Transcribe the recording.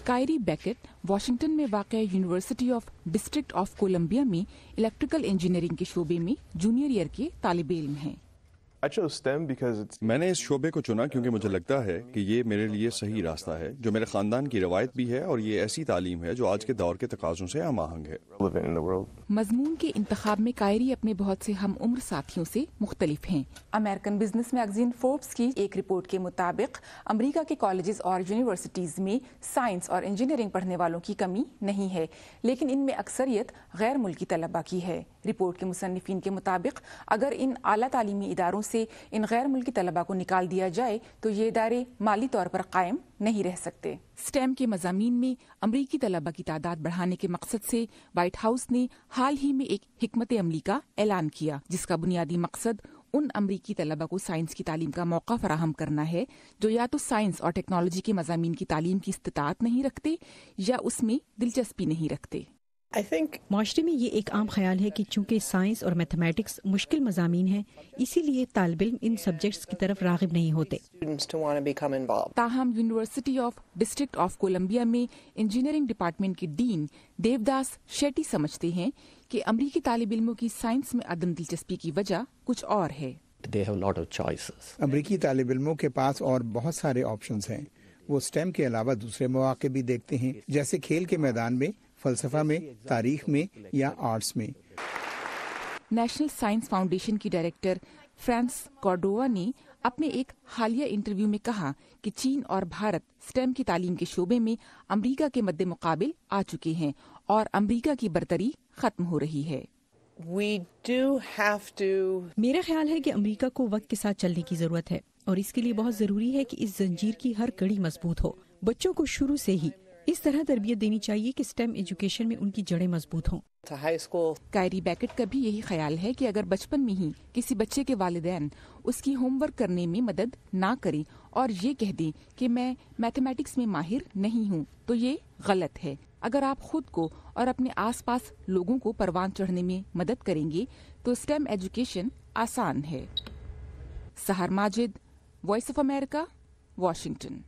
Kairi baked Washington में वाक़ university of district of Columbia में इलेक्ट्रिकल इंजीनियरिंग के शोबे में जूनियर ईयर के तालिब इल्म हैं। मैंने इस शोबे को चुना क्योंकि मुझे लगता है कि ये मेरे लिए सही रास्ता है, जो मेरे खानदान की रवायत भी है, और ये ऐसी तालीम है जो आज के दौर के तकाज़ों से हम आहंग है। मजमून के इंतखाब में कायरी अपने बहुत से हम उम्र साथियों से मुख्तलिफ हैं। अमेरिकन बिजनेस मैगजीन फोर्ब्स की एक रिपोर्ट के मुताबिक अमेरिका के कॉलेजेस और यूनिवर्सिटीज में साइंस और इंजीनियरिंग पढ़ने वालों की कमी नहीं है, लेकिन इनमें अक्सरियत गैर मुल्की तलबा की है। रिपोर्ट के मुसन्निफीन के मुताबिक अगर इन आला तालीमी इदारों से इन गैर मुल्की तलबा को निकाल दिया जाए तो ये इदारे माली तौर पर कायम नहीं रह सकते। स्टेम के मज़ामीन में अमरीकी तलबा की तादाद बढ़ाने के मकसद से व्हाइट हाउस ने हाल ही में एक हिकमत अमली का ऐलान किया, जिसका बुनियादी मकसद उन अमरीकी तलबा को साइंस की तालीम का मौका फराहम करना है जो या तो साइंस और टेक्नोलॉजी के मज़ामीन की तालीम की इस्तिताअत नहीं रखते या उसमें दिलचस्पी नहीं रखते। माशरे में ये एक आम ख्याल है कि चूंकि साइंस और मैथमेटिक्स मुश्किल मज़ामीन हैं, इसीलिए तालिब इल्म इन सब्जेक्ट्स की तरफ राग़िब नहीं होते। ताहम university of district of Columbia में इंजीनियरिंग डिपार्टमेंट के डीन देवदास शेट्टी समझते हैं कि अमरीकी तालिब इल्मों की साइंस में अदम दिलचस्पी की वजह कुछ और है। अमरीकी तालिब इल्मों के पास और बहुत सारे ऑप्शंस हैं। वो स्टेम के अलावा दूसरे मौके भी देखते हैं, जैसे खेल के मैदान में, फलसफा में, तारीख में या आर्ट्स में। नेशनल साइंस फाउंडेशन की डायरेक्टर फ्रांस कॉर्डोवा ने अपने एक हालिया इंटरव्यू में कहा कि चीन और भारत स्टेम की तालीम के शोबे में अमरीका के मद्दे मुकाबिल आ चुके हैं और अमरीका की बरतरी खत्म हो रही है। मेरा ख्याल है कि अमरीका को वक्त के साथ चलने की जरूरत है और इसके लिए बहुत जरूरी है कि इस जंजीर की हर कड़ी मजबूत हो। बच्चों को शुरू से ही इस तरह तरबियत देनी चाहिए कि स्टेम एजुकेशन में उनकी जड़ें मजबूत हों। कायरी बैकेट का भी यही ख्याल है कि अगर बचपन में ही किसी बच्चे के वालिदैन उसकी होमवर्क करने में मदद ना करें और ये कह दें कि मैं मैथमेटिक्स में माहिर नहीं हूँ, तो ये गलत है। अगर आप खुद को और अपने आसपास लोगों को परवान चढ़ने में मदद करेंगे तो स्टेम एजुकेशन आसान है। सहर Majid, voice of America, Washington.